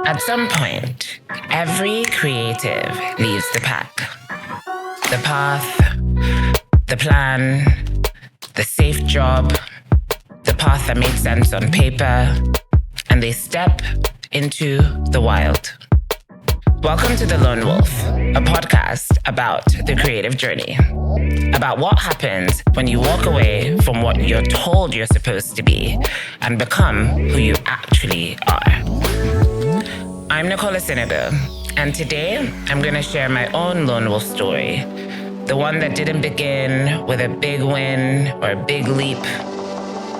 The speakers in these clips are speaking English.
At some point, every creative leaves the pack. The path, the plan, the safe job, the path that made sense on paper, and they step into the wild. Welcome to The Lone Wolf, a podcast about the creative journey, about what happens when you walk away from what you're told you're supposed to be and become who you actually are. I'm Nicole Asinugo, and today I'm going to share my own Lone Wolf story, the one that didn't begin with a big win or a big leap,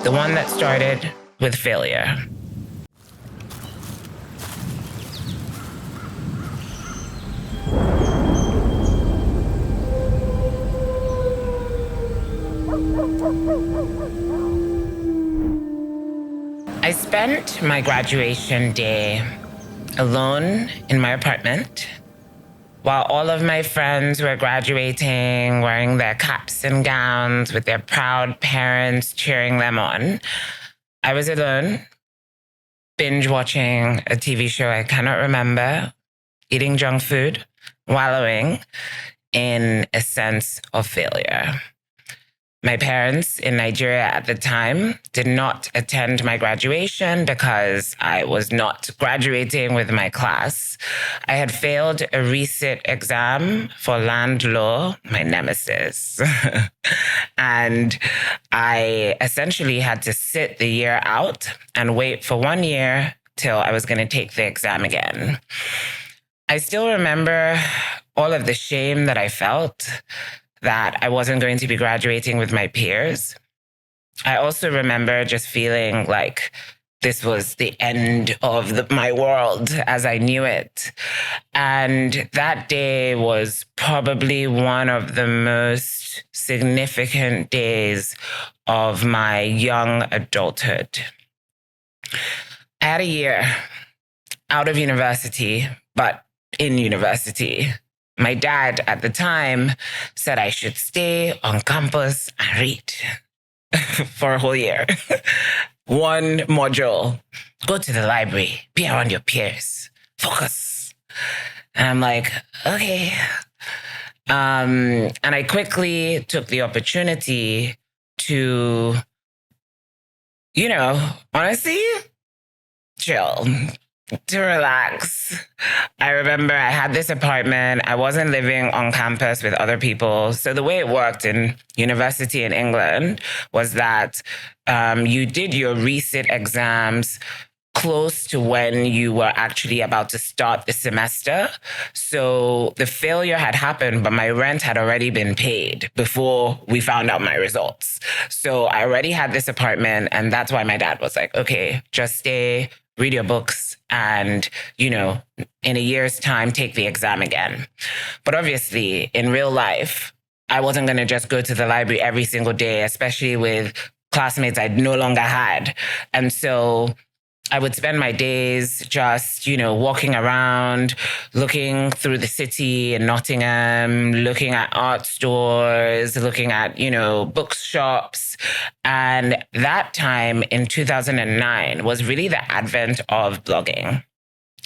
the one that started with failure. I spent my graduation day alone in my apartment while all of my friends were graduating, wearing their caps and gowns with their proud parents cheering them on. I was alone, binge watching a TV show I cannot remember, eating junk food, wallowing in a sense of failure. My parents in Nigeria at the time did not attend my graduation because I was not graduating with my class. I had failed a resit exam for land law, my nemesis. And I essentially had to sit the year out and wait for 1 year till I was going to take the exam again. I still remember all of the shame that I felt that I wasn't going to be graduating with my peers. I also remember just feeling like this was the end of my world as I knew it. And that day was probably one of the most significant days of my young adulthood. I had a year out of university, but in university. My dad at the time said I should stay on campus and read for a whole year. One module, go to the library, be around your peers, focus. And I'm like, okay. And I quickly took the opportunity to, honestly, chill. To relax. I remember I had this apartment. I wasn't living on campus with other people. So the way it worked in university in England was that you did your resit exams close to when you were actually about to start the semester. So the failure had happened, but my rent had already been paid before we found out my results. So I already had this apartment, and that's why my dad was like, okay, just stay, read your books, and, in a year's time, take the exam again. But obviously, in real life, I wasn't going to just go to the library every single day, especially with classmates I no longer had. And so I would spend my days just, walking around, looking through the city in Nottingham, looking at art stores, looking at, bookshops. And that time in 2009 was really the advent of blogging.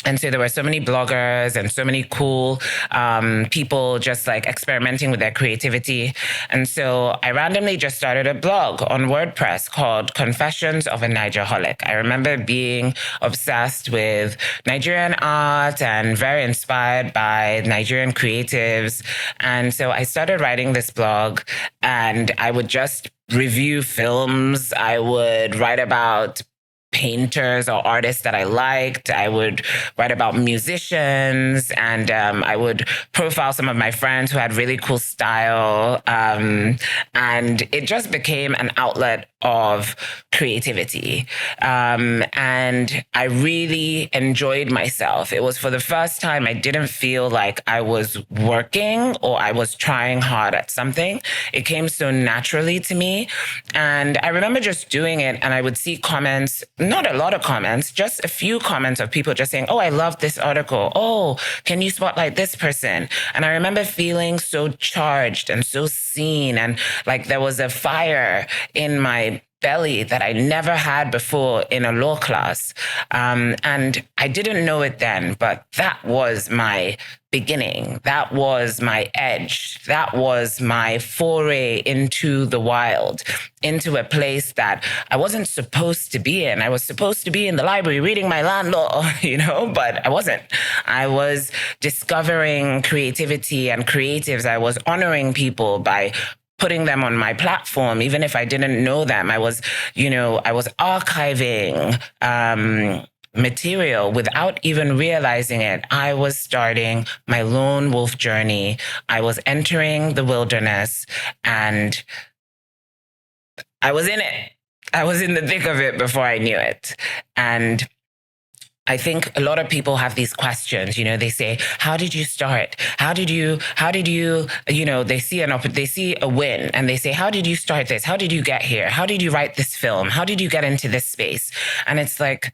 And so there were so many bloggers and so many cool people just like experimenting with their creativity. And so I randomly just started a blog on WordPress called Confessions of a Nigerholic. I remember being obsessed with Nigerian art and very inspired by Nigerian creatives. And so I started writing this blog, and I would just review films. I would write about painters or artists that I liked. I would write about musicians, and I would profile some of my friends who had really cool style. And it just became an outlet of creativity. And I really enjoyed myself. It was for the first time I didn't feel like I was working or I was trying hard at something. It came so naturally to me. And I remember just doing it, and I would see comments, not a lot of comments, just a few comments of people just saying, oh, I love this article. Oh, can you spotlight this person? And I remember feeling so charged and so seen, and like there was a fire in my belly that I never had before in a law class. And I didn't know it then, but that was my beginning. That was my edge. That was my foray into the wild, into a place that I wasn't supposed to be in. I was supposed to be in the library reading my land law, but I wasn't. I was discovering creativity and creatives. I was honoring people by putting them on my platform, even if I didn't know them. I was archiving material without even realizing it. I was starting my lone wolf journey. I was entering the wilderness, and I was in it. I was in the thick of it before I knew it. And I think a lot of people have these questions. They say, how did you start? How did you, they see a win and they say, how did you start this? How did you get here? How did you write this film? How did you get into this space? And it's like,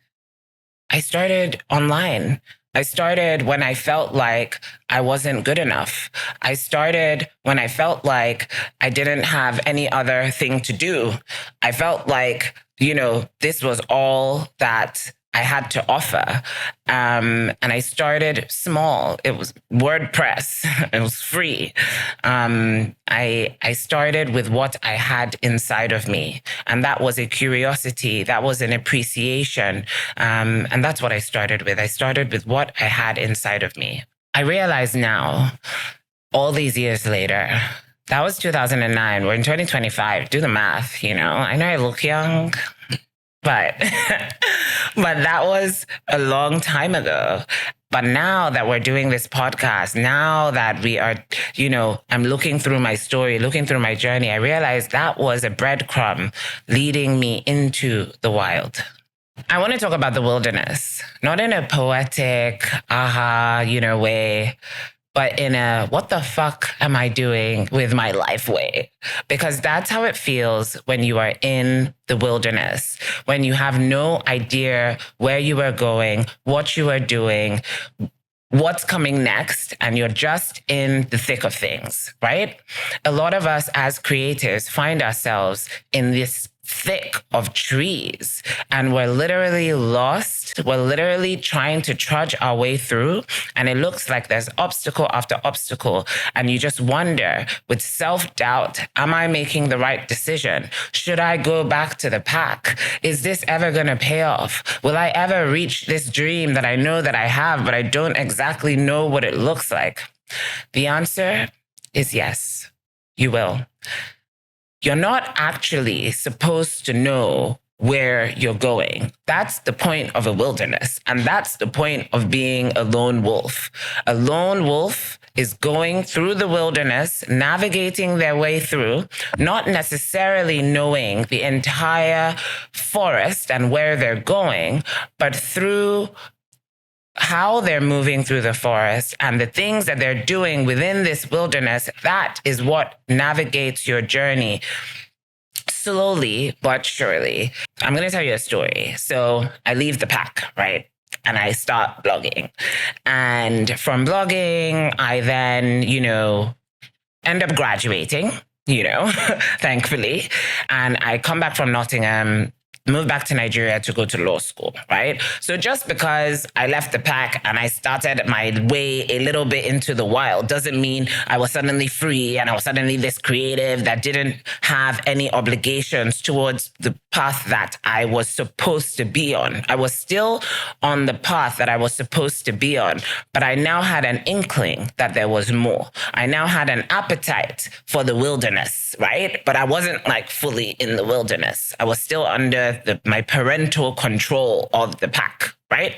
I started online. I started when I felt like I wasn't good enough. I started when I felt like I didn't have any other thing to do. I felt like, this was all that I had to offer. And I started small. It was WordPress. It was free. I started with what I had inside of me. And that was a curiosity. That was an appreciation. And that's what I started with. I started with what I had inside of me. I realize now, all these years later, that was 2009. We're in 2025. Do the math, I know I look young. But that was a long time ago. But now that we're doing this podcast, now that we are, I'm looking through my story, looking through my journey, I realized that was a breadcrumb leading me into the wild. I want to talk about the wilderness, not in a poetic, way, but in a, what the fuck am I doing with my life way? Because that's how it feels when you are in the wilderness, when you have no idea where you are going, what you are doing, what's coming next, and you're just in the thick of things, right? A lot of us as creatives find ourselves in this thick of trees, and we're literally lost. We're literally trying to trudge our way through, and it looks like there's obstacle after obstacle, and you just wonder with self-doubt, am I making the right decision? Should I go back to the pack? Is this ever going to pay off? Will I ever reach this dream that I know that I have, but I don't exactly know what it looks like? The answer is yes, you will. You're not actually supposed to know where you're going. That's the point of a wilderness. And that's the point of being a lone wolf. A lone wolf is going through the wilderness, navigating their way through, not necessarily knowing the entire forest and where they're going, but through how they're moving through the forest and the things that they're doing within this wilderness. That is what navigates your journey slowly but surely. I'm going to tell you a story. So I leave the pack, right? And I start blogging. And from blogging, I then, end up graduating, thankfully. And I come back from Nottingham, moved back to Nigeria to go to law school, right? So just because I left the pack and I started my way a little bit into the wild doesn't mean I was suddenly free and I was suddenly this creative that didn't have any obligations towards the path that I was supposed to be on. I was still on the path that I was supposed to be on, but I now had an inkling that there was more. I now had an appetite for the wilderness, right? But I wasn't fully in the wilderness. I was still under my parental control of the pack, right?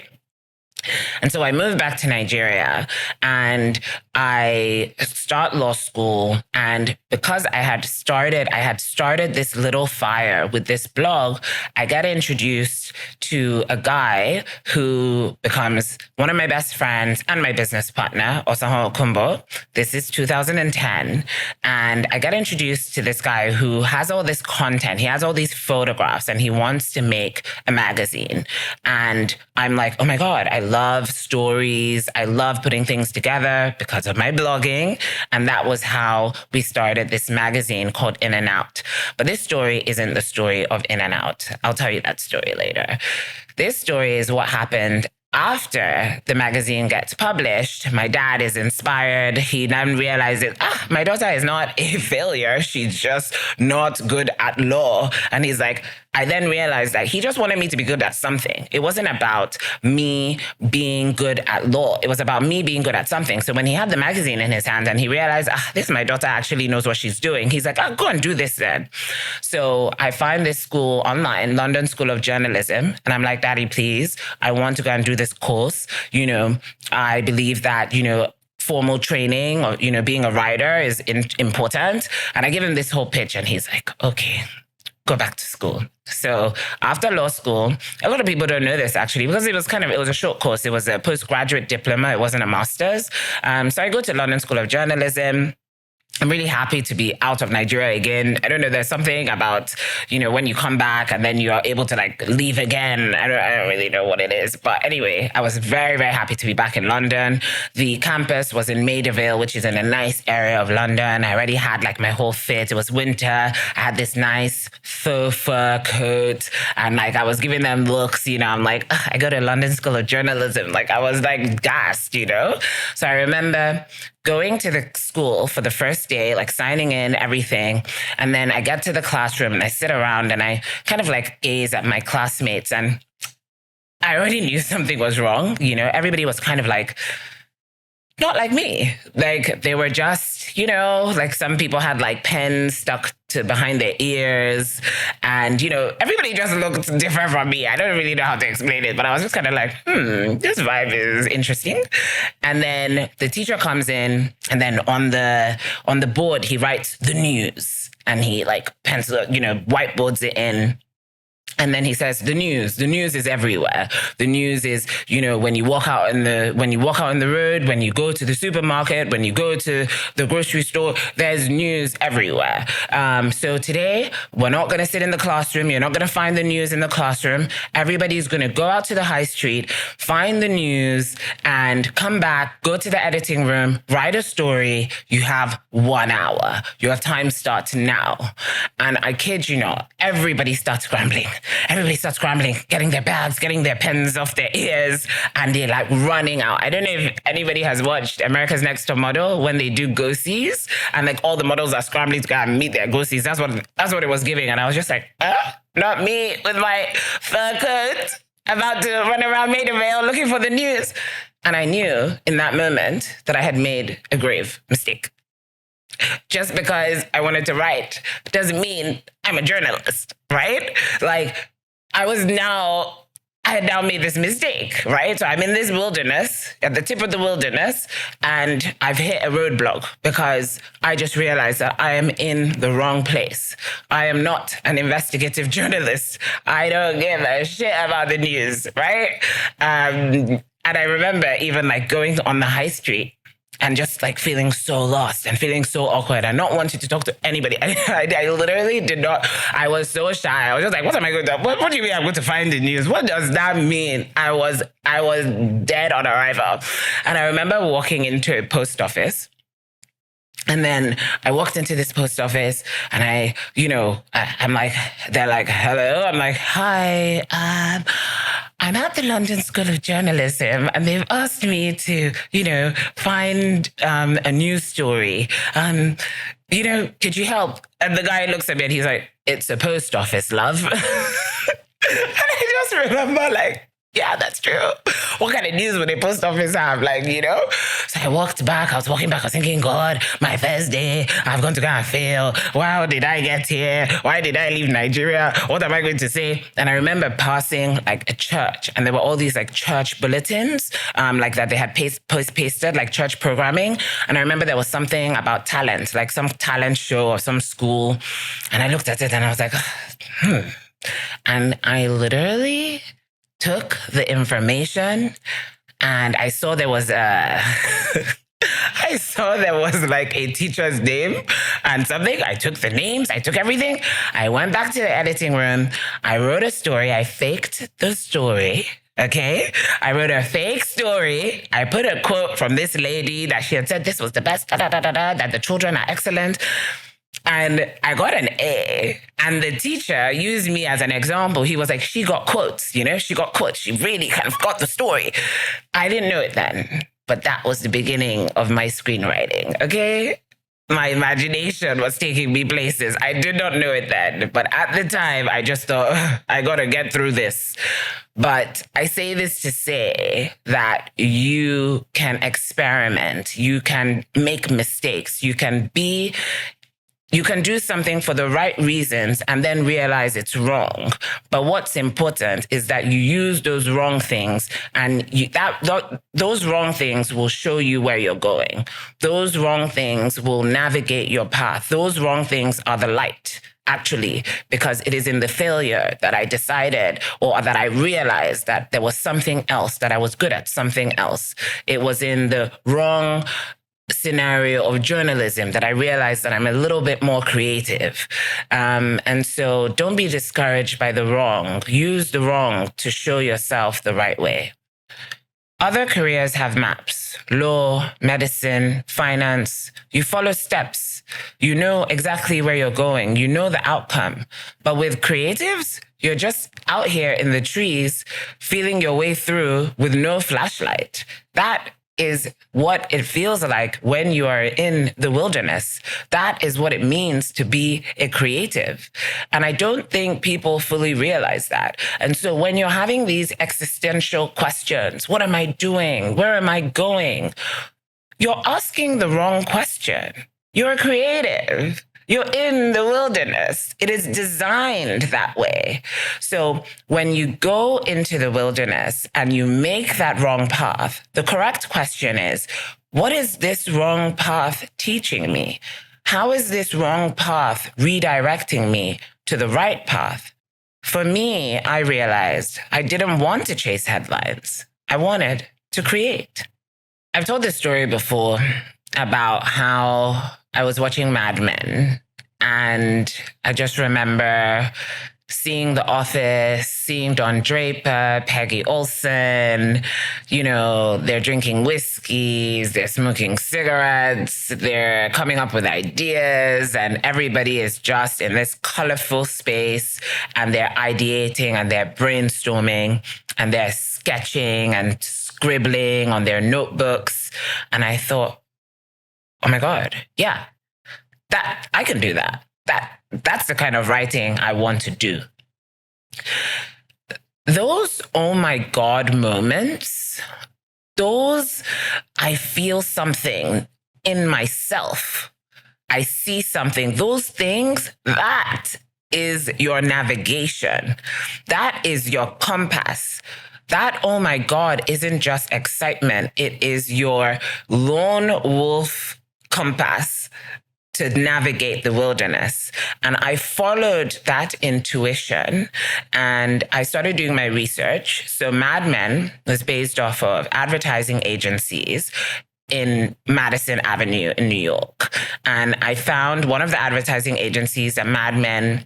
And so I moved back to Nigeria and I start law school. And because I had started this little fire with this blog, I got introduced to a guy who becomes one of my best friends and my business partner, Osaho Okumbo. This is 2010. And I got introduced to this guy who has all this content. He has all these photographs and he wants to make a magazine. And I'm like, oh my God, I love love stories. I love putting things together because of my blogging. And that was how we started this magazine called In and Out. But this story isn't the story of In and Out. I'll tell you that story later. This story is what happened after the magazine gets published. My dad is inspired. He then realizes, my daughter is not a failure. She's just not good at law. And he's like, I then realized that he just wanted me to be good at something. It wasn't about me being good at law. It was about me being good at something. So when he had the magazine in his hand and he realized, this my daughter actually knows what she's doing, he's like, go and do this then. So I find this school online, London School of Journalism. And I'm like, Daddy, please, I want to go and do this course. I believe that, formal training or, being a writer is important. And I give him this whole pitch and he's like, okay, go back to school. So after law school, a lot of people don't know this actually, because it was a short course. It was a postgraduate diploma. It wasn't a master's. So I go to London School of Journalism. I'm really happy to be out of Nigeria again. I don't know, there's something about, when you come back and then you're able to leave again. I don't really know what it is. But anyway, I was very, very happy to be back in London. The campus was in Maida Vale, which is in a nice area of London. I already had my whole fit. It was winter. I had this nice faux fur coat and I was giving them looks, I'm like, I go to London School of Journalism. I was gassed, So I remember going to the school for the first day, signing in, everything. And then I get to the classroom and I sit around and I kind of gaze at my classmates and I already knew something was wrong. Everybody was kind of not like me. They were just, some people had pens stuck to behind their ears. And, everybody just looked different from me. I don't really know how to explain it, but I was just kind of this vibe is interesting. And then the teacher comes in and then on the board, he writes the news and he pencil, whiteboards it in. And then he says, the news is everywhere. The news is, when you walk out in the road, when you go to the supermarket, when you go to the grocery store, there's news everywhere. So today, we're not going to sit in the classroom. You're not going to find the news in the classroom. Everybody's going to go out to the high street, find the news, and come back, go to the editing room, write a story. You have 1 hour. Your time starts now. And I kid you not, everybody starts scrambling. Everybody starts scrambling, getting their bags, getting their pens off their ears, and they're running out. I don't know if anybody has watched America's Next Top Model when they do go-sees, and all the models are scrambling to go and meet their go-sees. That's what it was giving. And I was just not me with my fur coat, about to run around Maida Vale looking for the news. And I knew in that moment that I had made a grave mistake. Just because I wanted to write doesn't mean I'm a journalist, right? I had now made this mistake, right? So I'm in this wilderness, at the tip of the wilderness, and I've hit a roadblock because I just realized that I am in the wrong place. I am not an investigative journalist. I don't give a shit about the news, right? And I remember even going on the high street and just feeling so lost and feeling so awkward and not wanting to talk to anybody. I literally did not. I was so shy. I was just what am I going to do? What do you mean I'm going to find the news? What does that mean? I was dead on arrival. And I remember walking into a post office. And then I walked into this post office and I'm they're hello. I'm hi. I'm at the London School of Journalism and they've asked me to, find a news story. Could you help? And the guy looks at me and he's like, it's a post office, love. And I just remember yeah, that's true. What kind of news would a post office have? So I walked back. I was walking back. I was thinking, God, my first day, I've gone to go and fail. How did I get here? Why did I leave Nigeria? What am I going to say? And I remember passing a church, and there were all these church bulletins, that they had pasted, church programming. And I remember there was something about talent, some talent show or some school. And I looked at it and I was And I literally took the information and I saw there was a teacher's name and something. I took the names, I took everything. I went back to the editing room. I wrote a story. I faked the story. Okay. I wrote a fake story. I put a quote from this lady that she had said this was the best, that the children are excellent. And I got an A. And the teacher used me as an example. He was like, she got quotes, she got quotes. She really kind of got the story. I didn't know it then, but that was the beginning of my screenwriting. Okay. My imagination was taking me places. I did not know it then, but at the time, I just thought, I got to get through this. But I say this to say that you can experiment, you can make mistakes, you can do something for the right reasons and then realize it's wrong. But what's important is that you use those wrong things, and those wrong things will show you where you're going. Those wrong things will navigate your path. Those wrong things are the light, actually, because it is in the failure that I decided, or that I realized that there was something else, that I was good at something else. It was in the wrong scenario of journalism that I realized that I'm a little bit more creative. And so don't be discouraged by the wrong. Use the wrong to show yourself the right way. Other careers have maps: law, medicine, finance. You follow steps. You know exactly where you're going. You know the outcome. But with creatives, you're just out here in the trees, feeling your way through with no flashlight. That is what it feels like when you are in the wilderness. That is what it means to be a creative. And I don't think people fully realize that. And so when you're having these existential questions, what am I doing? Where am I going? You're asking the wrong question. You're a creative. You're in the wilderness. It is designed that way. So when you go into the wilderness and you make that wrong path, the correct question is, what is this wrong path teaching me? How is this wrong path redirecting me to the right path? For me, I realized I didn't want to chase headlines. I wanted to create. I've told this story before about how I was watching Mad Men, and I just remember seeing The Office, seeing Don Draper, Peggy Olson, they're drinking whiskeys, they're smoking cigarettes, they're coming up with ideas, and everybody is just in this colorful space, and they're ideating and they're brainstorming and they're sketching and scribbling on their notebooks. And I thought, oh my God, yeah, that I can do that. That's the kind of writing I want to do. Those oh my God moments, those I feel something in myself. I see something. Those things, that is your navigation. That is your compass. That, oh my God, isn't just excitement. It is your lone wolf compass to navigate the wilderness. And I followed that intuition and I started doing my research. So Mad Men was based off of advertising agencies in Madison Avenue in New York. And I found one of the advertising agencies that Mad Men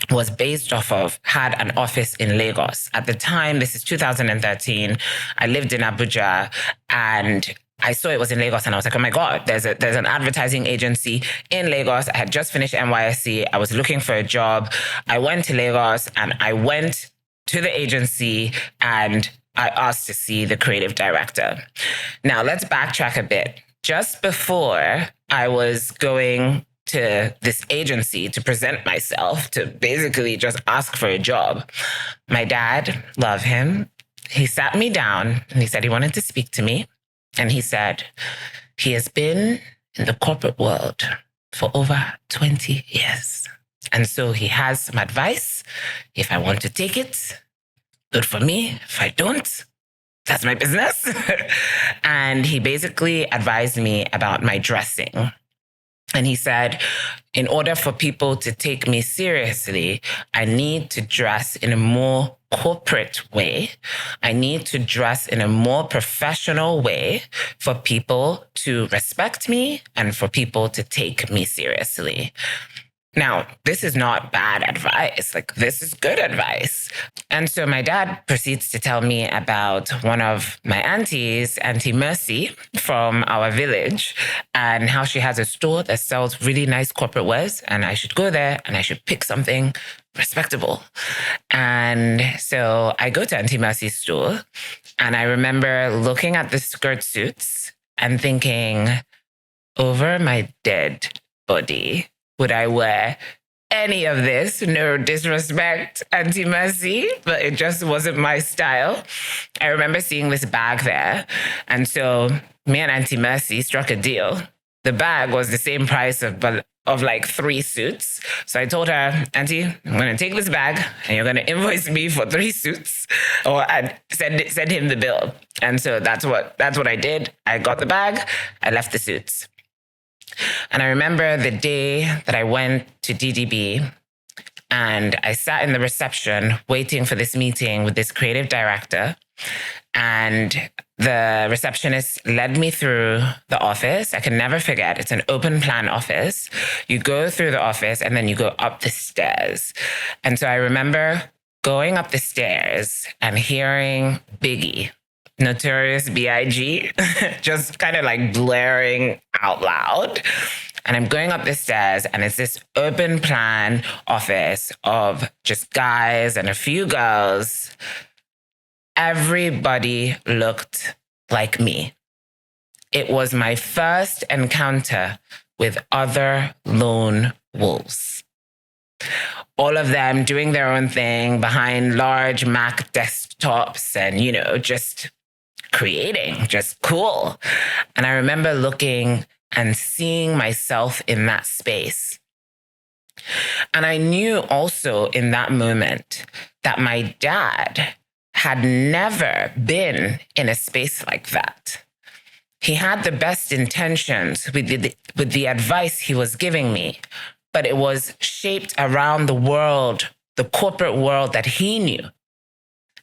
was based off of had an office in Lagos. At the time, this is 2013, I lived in Abuja and I saw it was in Lagos and I was like, oh my God, there's an advertising agency in Lagos. I had just finished NYSC. I was looking for a job. I went to Lagos and I went to the agency and I asked to see the creative director. Now let's backtrack a bit. Just before I was going to this agency to present myself, to basically just ask for a job, my dad, love him, he sat me down and he said he wanted to speak to me. And he said, he has been in the corporate world for over 20 years. And so he has some advice. If I want to take it, good for me. If I don't, that's my business. And he basically advised me about my dressing. And he said, in order for people to take me seriously, I need to dress in a more corporate way. I need to dress in a more professional way for people to respect me and for people to take me seriously. Now, this is not bad advice. Like, this is good advice. And so my dad proceeds to tell me about one of my aunties, Auntie Mercy from our village, and how she has a store that sells really nice corporate wares. And I should go there and I should pick something respectable. And so I go to Auntie Mercy's store, and I remember looking at the skirt suits and thinking, over my dead body, would I wear any of this? No disrespect, Auntie Mercy, but it just wasn't my style. I remember seeing this bag there. And so me and Auntie Mercy struck a deal. The bag was the same price of like 3 suits. So I told her, Auntie, I'm going to take this bag and you're going to invoice me for 3 suits, or I'd send him the bill. And so that's what I did. I got the bag. I left the suits. And I remember the day that I went to DDB and I sat in the reception waiting for this meeting with this creative director. And the receptionist led me through the office. I can never forget. It's an open plan office. You go through the office and then you go up the stairs. And so I remember going up the stairs and hearing Biggie, Notorious B.I.G., just kind of like blaring out loud. And I'm going up the stairs and it's this open plan office of just guys and a few girls. Everybody looked like me. It was my first encounter with other lone wolves. All of them doing their own thing behind large Mac desktops and, just creating, just cool. And I remember looking and seeing myself in that space. And I knew also in that moment that my dad had never been in a space like that. He had the best intentions with the advice he was giving me, but it was shaped around the world, the corporate world that he knew.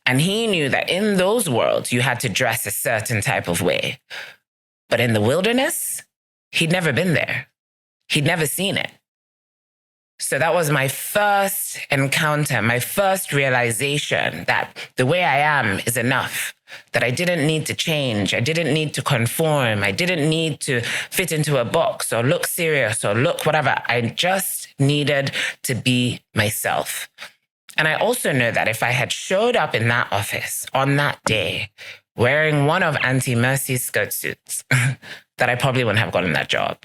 And he knew that in those worlds, you had to dress a certain type of way. But in the wilderness, he'd never been there. He'd never seen it. So that was my first encounter, my first realization that the way I am is enough, that I didn't need to change. I didn't need to conform. I didn't need to fit into a box or look serious or look whatever. I just needed to be myself. And I also know that if I had showed up in that office on that day wearing one of Auntie Mercy's skirt suits, that I probably wouldn't have gotten that job.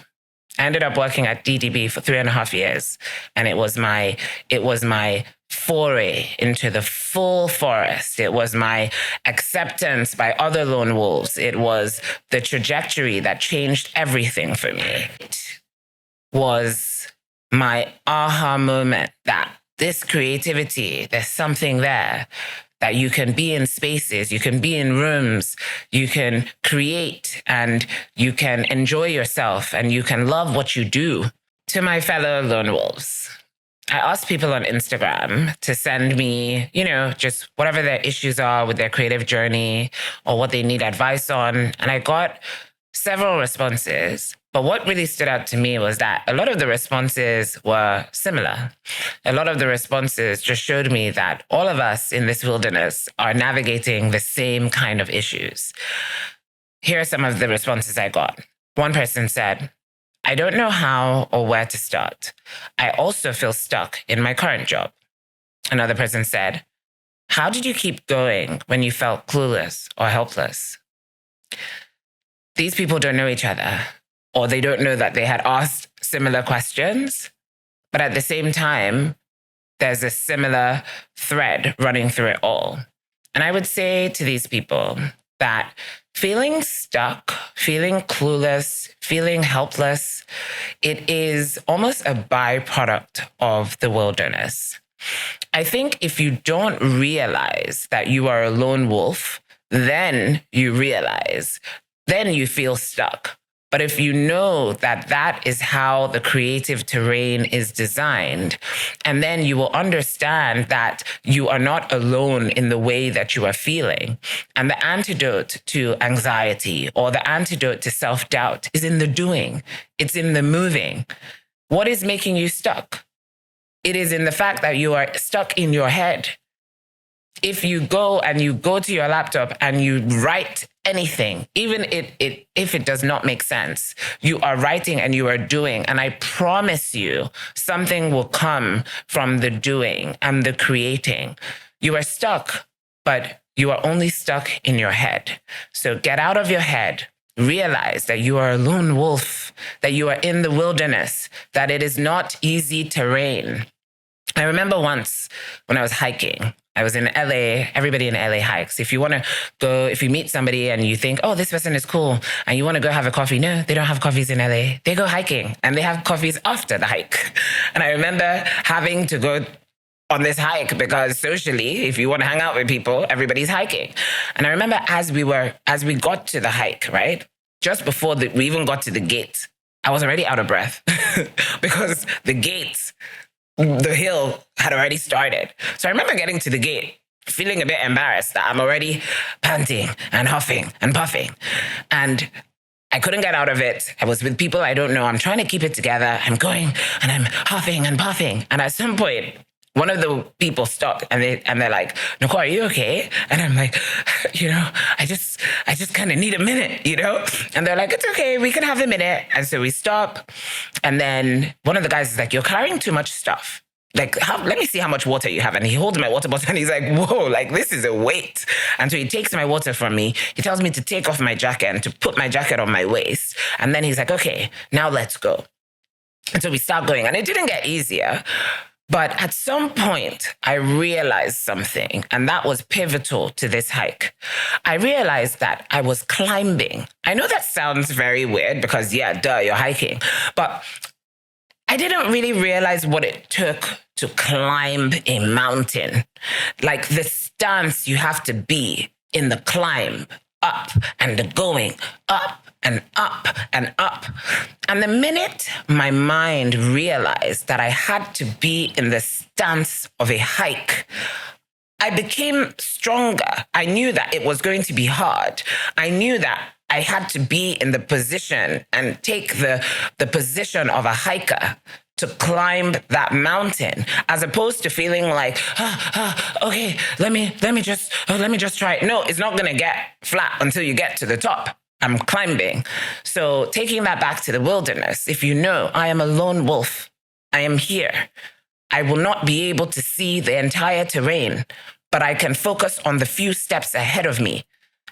I ended up working at DDB for 3.5 years. And it was my foray into the full forest. It was my acceptance by other lone wolves. It was the trajectory that changed everything for me. It was my aha moment that this creativity, there's something there, that you can be in spaces, you can be in rooms, you can create and you can enjoy yourself and you can love what you do. To my fellow lone wolves, I asked people on Instagram to send me, just whatever their issues are with their creative journey or what they need advice on. And I got several responses. But what really stood out to me was that a lot of the responses were similar. A lot of the responses just showed me that all of us in this wilderness are navigating the same kind of issues. Here are some of the responses I got. One person said, I don't know how or where to start. I also feel stuck in my current job. Another person said, how did you keep going when you felt clueless or helpless? These people don't know each other, or they don't know that they had asked similar questions. But at the same time, there's a similar thread running through it all. And I would say to these people that feeling stuck, feeling clueless, feeling helpless, it is almost a byproduct of the wilderness. I think if you don't realize that you are a lone wolf, then you feel stuck. But if you know that that is how the creative terrain is designed, and then you will understand that you are not alone in the way that you are feeling. And the antidote to anxiety or the antidote to self-doubt is in the doing. It's in the moving. What is making you stuck? It is in the fact that you are stuck in your head. If you go to your laptop and you write anything, even if it does not make sense, you are writing and you are doing. And I promise you, something will come from the doing and the creating. You are stuck, but you are only stuck in your head. So get out of your head. Realize that you are a lone wolf, that you are in the wilderness, that it is not easy terrain. I remember once when I was hiking, I was in LA. Everybody in LA hikes. If you want to go, if you meet somebody and you think, oh, this person is cool, and you want to go have a coffee, no, they don't have coffees in LA. They go hiking and they have coffees after the hike. And I remember having to go on this hike because socially, if you want to hang out with people, everybody's hiking. And I remember as we got to the hike, right? Just before we even got to the gate, I was already out of breath because the hill had already started. So I remember getting to the gate, feeling a bit embarrassed that I'm already panting and huffing and puffing. And I couldn't get out of it. I was with people I don't know. I'm trying to keep it together. I'm going and I'm huffing and puffing. And at some point, one of the people stopped and they're like, Nicole, are you okay? And I'm like, I just kind of need a minute, And they're like, it's okay, we can have a minute. And so we stop. And then one of the guys is like, you're carrying too much stuff. Like, let me see how much water you have. And he holds my water bottle and he's like, whoa, like this is a weight. And so he takes my water from me. He tells me to take off my jacket and to put my jacket on my waist. And then he's like, okay, now let's go. And so we start going and it didn't get easier. But at some point, I realized something, and that was pivotal to this hike. I realized that I was climbing. I know that sounds very weird because, you're hiking. But I didn't really realize what it took to climb a mountain. Like the stance you have to be in the climb, up and the going, up and up and up. And the minute my mind realized that I had to be in the stance of a hike, I became stronger. I knew that it was going to be hard. I knew that I had to be in the position and take the position of a hiker to climb that mountain, as opposed to feeling like, okay, let me just try it. No, it's not going to get flat until you get to the top. I'm climbing. So taking that back to the wilderness, if you know, I am a lone wolf. I am here. I will not be able to see the entire terrain, but I can focus on the few steps ahead of me.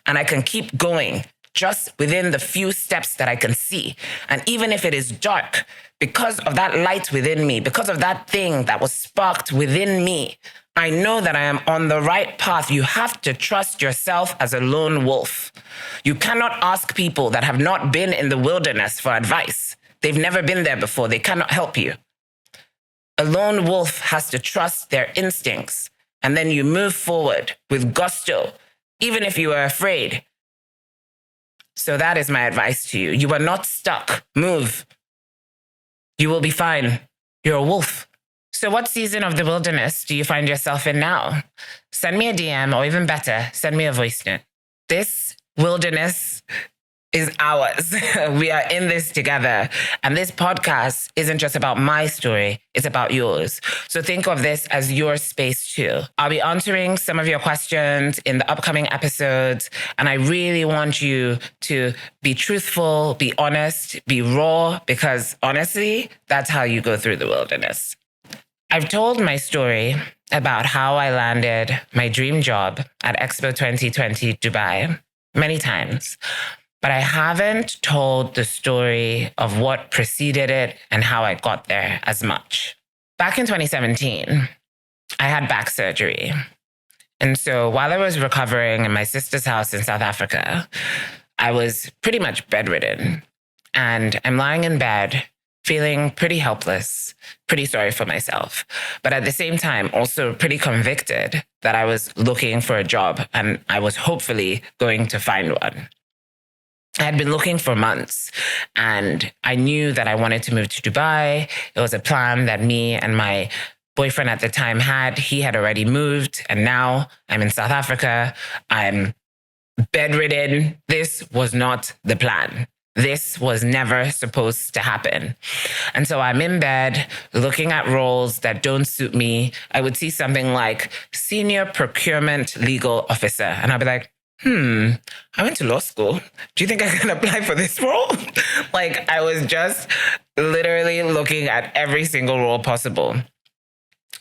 And I can keep going just within the few steps that I can see. And even if it is dark, because of that light within me, because of that thing that was sparked within me, I know that I am on the right path. You have to trust yourself as a lone wolf. You cannot ask people that have not been in the wilderness for advice. They've never been there before. They cannot help you. A lone wolf has to trust their instincts, and then you move forward with gusto, even if you are afraid. So that is my advice to you. You are not stuck. Move. You will be fine. You're a wolf. So what season of the wilderness do you find yourself in now? Send me a DM, or even better, send me a voice note. This wilderness is ours. We are in this together. And this podcast isn't just about my story, it's about yours. So think of this as your space too. I'll be answering some of your questions in the upcoming episodes. And I really want you to be truthful, be honest, be raw, because honestly, that's how you go through the wilderness. I've told my story about how I landed my dream job at Expo 2020 Dubai many times, but I haven't told the story of what preceded it and how I got there as much. Back in 2017, I had back surgery. And so while I was recovering in my sister's house in South Africa, I was pretty much bedridden. And I'm lying in bed, feeling pretty helpless, pretty sorry for myself, but at the same time, also pretty convicted that I was looking for a job and I was hopefully going to find one. I had been looking for months and I knew that I wanted to move to Dubai. It was a plan that me and my boyfriend at the time had. He had already moved and now I'm in South Africa. I'm bedridden. This was not the plan. this was never supposed to happen. And so I'm in bed looking at roles that don't suit me. I would see something like senior procurement legal officer. And I'd be like, I went to law school. Do you think I can apply for this role? Like, I was just literally looking at every single role possible.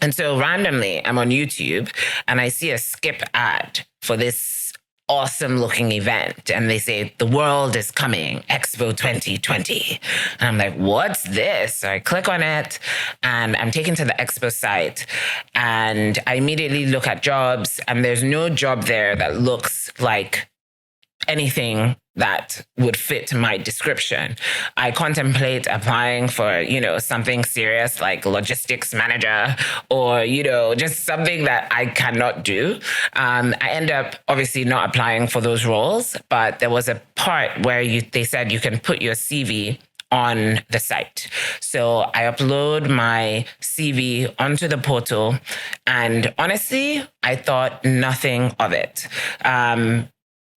And so randomly, I'm on YouTube and I see a skip ad for this awesome looking event. And they say, the world is coming, Expo 2020. And I'm like, what's this? So I click on it and I'm taken to the Expo site. And I immediately look at jobs and there's no job there that looks like anything that would fit my description. I contemplate applying for, something serious like logistics manager or, just something that I cannot do. I end up obviously not applying for those roles, but there was a part where they said you can put your CV on the site. So I upload my CV onto the portal and honestly, I thought nothing of it.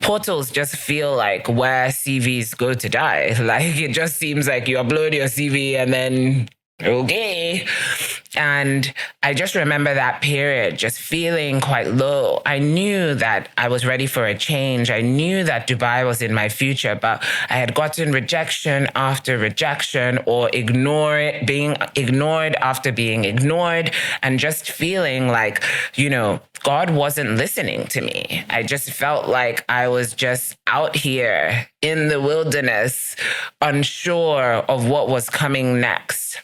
Portals just feel like where CVs go to die. Like, it just seems like you upload your CV and then, okay. And I just remember that period just feeling quite low. I knew that I was ready for a change. I knew that Dubai was in my future, but I had gotten rejection after rejection or being ignored after being ignored and just feeling like, God wasn't listening to me. I just felt like I was just out here in the wilderness, unsure of what was coming next.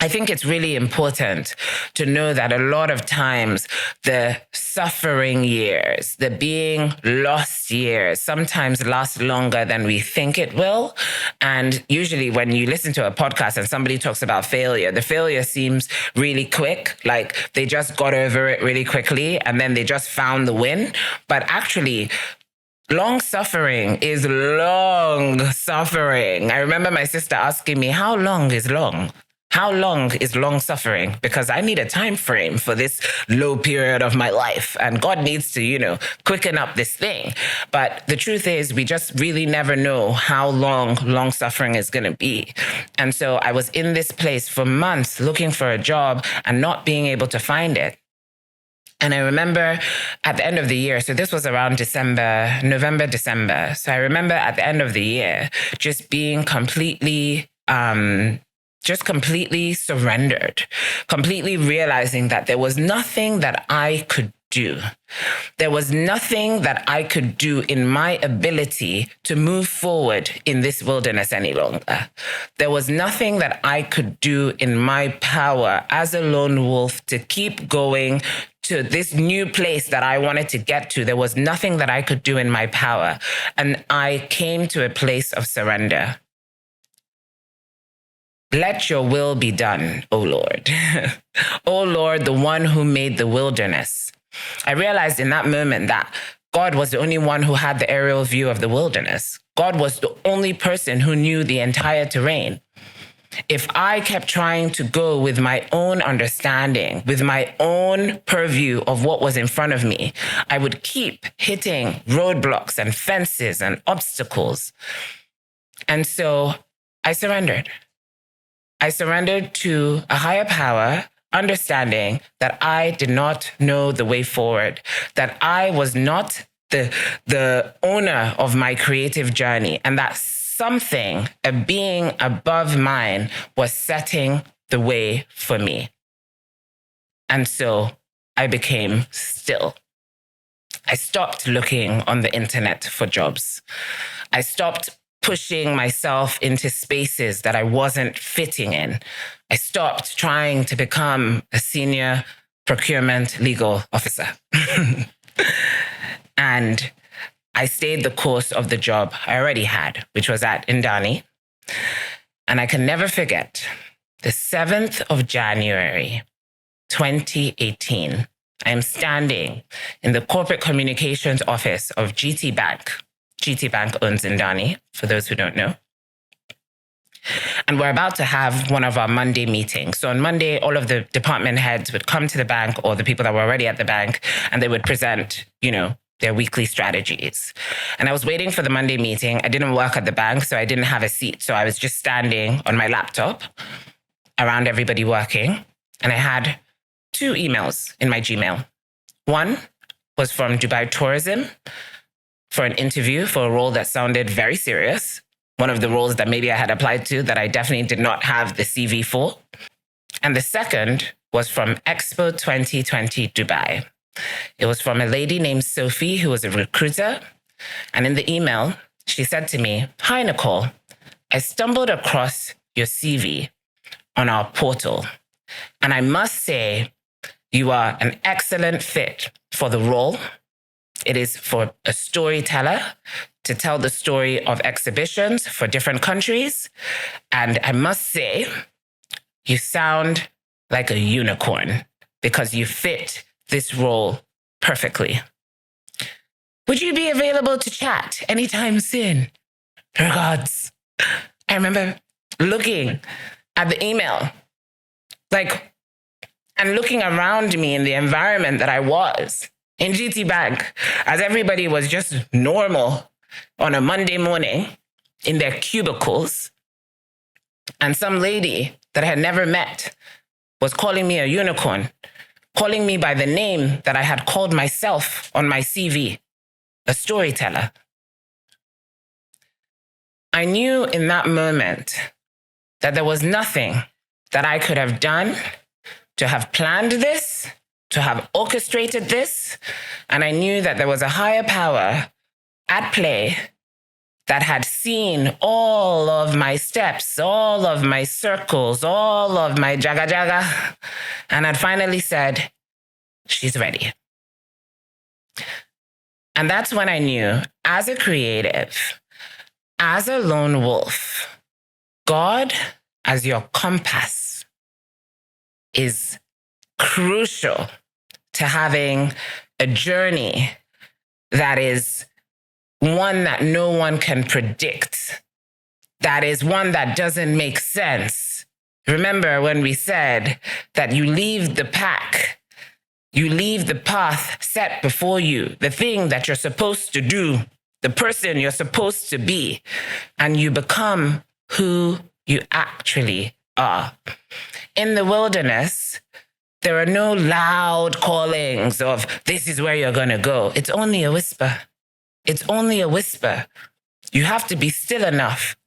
I think it's really important to know that a lot of times the suffering years, the being lost years, sometimes last longer than we think it will. And usually when you listen to a podcast and somebody talks about failure, the failure seems really quick, like they just got over it really quickly and then they just found the win. But actually, long suffering is long suffering. I remember my sister asking me, how long is long? How long is long suffering? Because I need a time frame for this low period of my life. And God needs to, quicken up this thing. But the truth is, we just really never know how long suffering is going to be. And so I was in this place for months looking for a job and not being able to find it. And I remember at the end of the year, so this was around November, December. So I remember at the end of the year, just being completely surrendered, completely realizing that there was nothing that I could do. There was nothing that I could do in my ability to move forward in this wilderness any longer. There was nothing that I could do in my power as a lone wolf to keep going to this new place that I wanted to get to. There was nothing that I could do in my power. And I came to a place of surrender. Let your will be done, O Lord. O Lord, the one who made the wilderness. I realized in that moment that God was the only one who had the aerial view of the wilderness. God was the only person who knew the entire terrain. If I kept trying to go with my own understanding, with my own purview of what was in front of me, I would keep hitting roadblocks and fences and obstacles. And so I surrendered. I surrendered to a higher power, understanding that I did not know the way forward, that I was not the owner of my creative journey, and that something, a being above mine, was setting the way for me. And so I became still. I stopped looking on the internet for jobs. I stopped pushing myself into spaces that I wasn't fitting in. I stopped trying to become a senior procurement legal officer. And I stayed the course of the job I already had, which was at Indani. And I can never forget the 7th of January, 2018. I'm standing in the corporate communications office of GT Bank. GT Bank owns Indani, for those who don't know. And we're about to have one of our Monday meetings. So on Monday, all of the department heads would come to the bank, or the people that were already at the bank, and they would present, their weekly strategies. And I was waiting for the Monday meeting. I didn't work at the bank, so I didn't have a seat. So I was just standing on my laptop around everybody working. And I had 2 emails in my Gmail. One was from Dubai Tourism for an interview for a role that sounded very serious. One of the roles that maybe I had applied to that I definitely did not have the CV for. And the second was from Expo 2020 Dubai. It was from a lady named Sophie, who was a recruiter. And in the email, she said to me, "Hi, Nicole. I stumbled across your CV on our portal. And I must say, you are an excellent fit for the role. It is for a storyteller to tell the story of exhibitions for different countries. And I must say, you sound like a unicorn because you fit this role perfectly. Would you be available to chat anytime soon? Regards." I remember looking at the email, and looking around me in the environment that I was in GT Bank, as everybody was just normal on a Monday morning in their cubicles. And some lady that I had never met was calling me a unicorn, calling me by the name that I had called myself on my CV, a storyteller. I knew in that moment that there was nothing that I could have done to have planned this, to have orchestrated this. And I knew that there was a higher power at play that had seen all of my steps, all of my circles, all of my jaga jaga, and had finally said, she's ready. And that's when I knew, as a creative, as a lone wolf, God as your compass is crucial to having a journey that is one that no one can predict, that is one that doesn't make sense. Remember when we said that you leave the pack, you leave the path set before you, the thing that you're supposed to do, the person you're supposed to be, and you become who you actually are. In the wilderness, there are no loud callings of, this is where you're going to go. It's only a whisper. It's only a whisper. You have to be still enough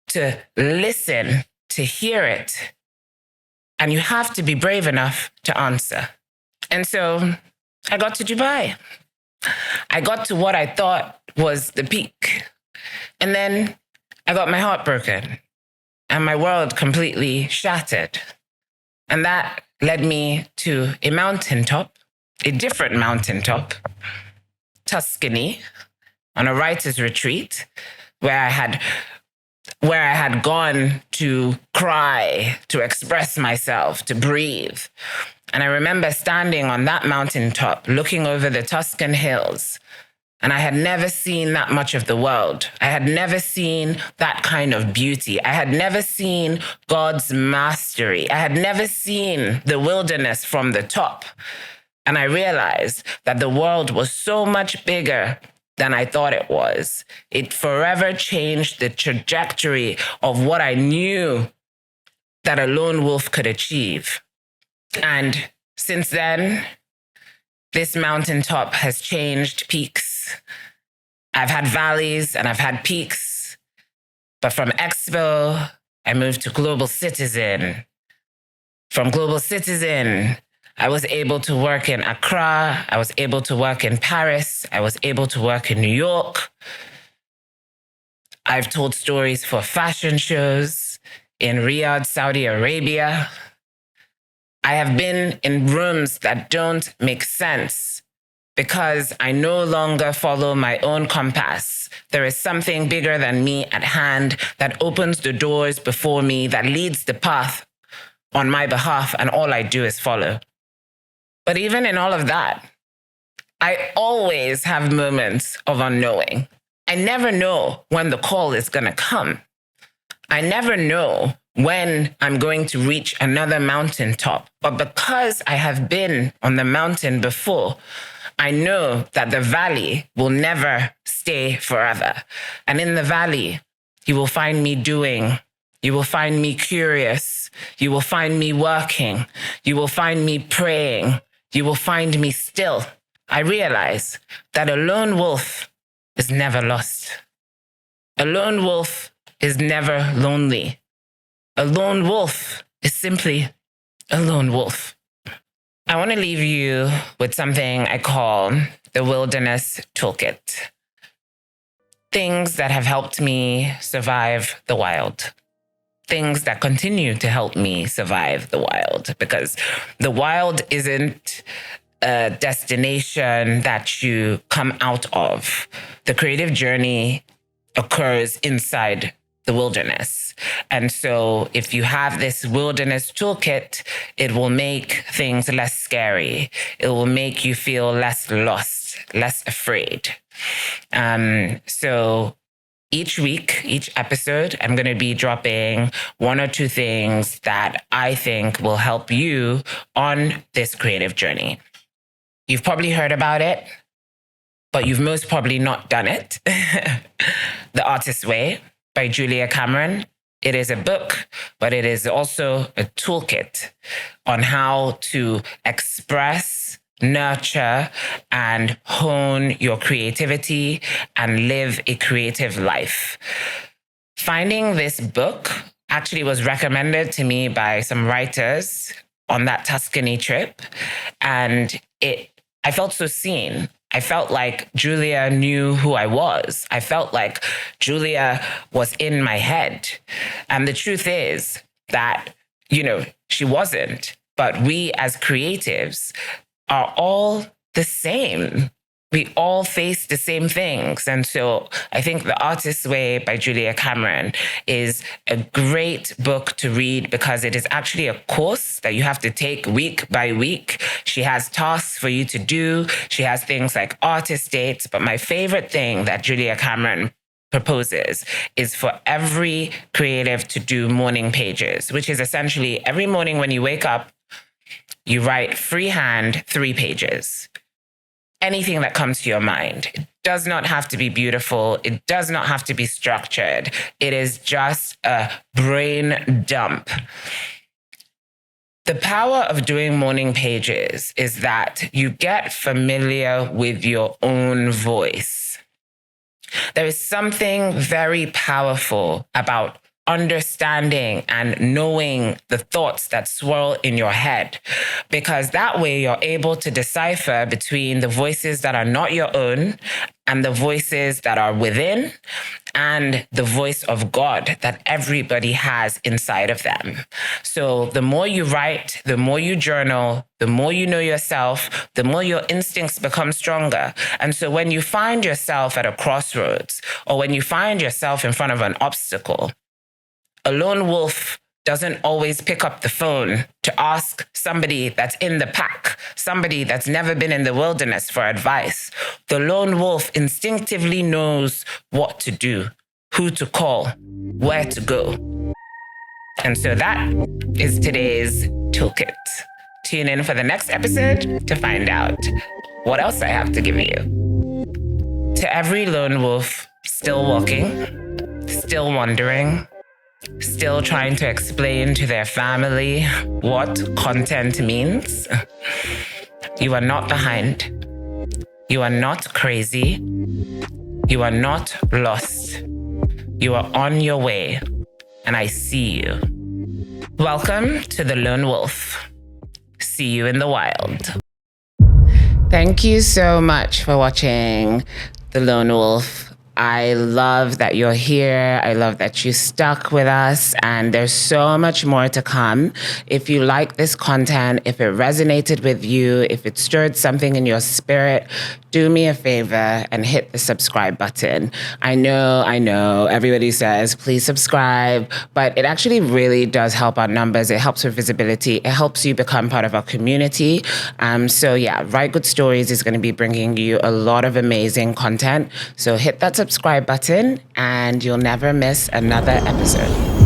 to listen, to hear it. And you have to be brave enough to answer. And so I got to Dubai. I got to what I thought was the peak. And then I got my heart broken and my world completely shattered. And that led me to a mountaintop, a different mountaintop, Tuscany, on a writer's retreat where I had gone to cry, to express myself, to breathe. And I remember standing on that mountaintop, looking over the Tuscan hills, and I had never seen that much of the world. I had never seen that kind of beauty. I had never seen God's mastery. I had never seen the wilderness from the top. And I realized that the world was so much bigger than I thought it was. It forever changed the trajectory of what I knew that a lone wolf could achieve. And since then, this mountaintop has changed peaks. I've had valleys and I've had peaks. But from Expo, I moved to Global Citizen. From Global Citizen, I was able to work in Accra. I was able to work in Paris. I was able to work in New York. I've told stories for fashion shows in Riyadh, Saudi Arabia. I have been in rooms that don't make sense because I no longer follow my own compass. There is something bigger than me at hand that opens the doors before me, that leads the path on my behalf, and all I do is follow. But even in all of that, I always have moments of unknowing. I never know when the call is going to come. I never know when I'm going to reach another mountaintop. But because I have been on the mountain before, I know that the valley will never stay forever. And in the valley, you will find me doing. You will find me curious. You will find me working. You will find me praying. You will find me still. I realize that a lone wolf is never lost. A lone wolf is never lonely. A lone wolf is simply a lone wolf. I want to leave you with something I call the Wilderness Toolkit. Things that have helped me survive the wild. Things that continue to help me survive the wild, because the wild isn't a destination that you come out of. The creative journey occurs inside the wilderness. And so if you have this wilderness toolkit, it will make things less scary. It will make you feel less lost, less afraid. So each week, each episode, I'm going to be dropping one or two things that I think will help you on this creative journey. You've probably heard about it, but you've most probably not done it. The Artist's Way by Julia Cameron. It is a book, but it is also a toolkit on how to express, nurture, and hone your creativity and live a creative life. Finding this book actually was recommended to me by some writers on that Tuscany trip, and I felt so seen. I felt like Julia knew who I was. I felt like Julia was in my head. And the truth is that, she wasn't. But we as creatives are all the same. We all face the same things. And so I think The Artist's Way by Julia Cameron is a great book to read because it is actually a course that you have to take week by week. She has tasks for you to do. She has things like artist dates. But my favorite thing that Julia Cameron proposes is for every creative to do morning pages, which is essentially every morning when you wake up, you write freehand 3 pages. Anything that comes to your mind. It does not have to be beautiful. It does not have to be structured. It is just a brain dump. The power of doing morning pages is that you get familiar with your own voice. There is something very powerful about understanding and knowing the thoughts that swirl in your head, because that way you're able to decipher between the voices that are not your own and the voices that are within and the voice of God that everybody has inside of them. So the more you write, the more you journal, the more you know yourself, the more your instincts become stronger. And so when you find yourself at a crossroads, or when you find yourself in front of an obstacle, a lone wolf doesn't always pick up the phone to ask somebody that's in the pack, somebody that's never been in the wilderness for advice. The lone wolf instinctively knows what to do, who to call, where to go. And so that is today's toolkit. Tune in for the next episode to find out what else I have to give you. To every lone wolf still walking, still wondering, still trying to explain to their family what content means, you are not behind. You are not crazy. You are not lost. You are on your way, and I see you. Welcome to the Lone Wolf. See you in the wild. Thank you so much for watching The Lone Wolf. I love that you're here. I love that you stuck with us, and there's so much more to come. If you like this content, if it resonated with you, if it stirred something in your spirit, do me a favor and hit the subscribe button. I know, everybody says, please subscribe, but it actually really does help our numbers. It helps with visibility. It helps you become part of our community. So yeah, Write Good Stories is going to be bringing you a lot of amazing content. So hit that subscribe button and you'll never miss another episode.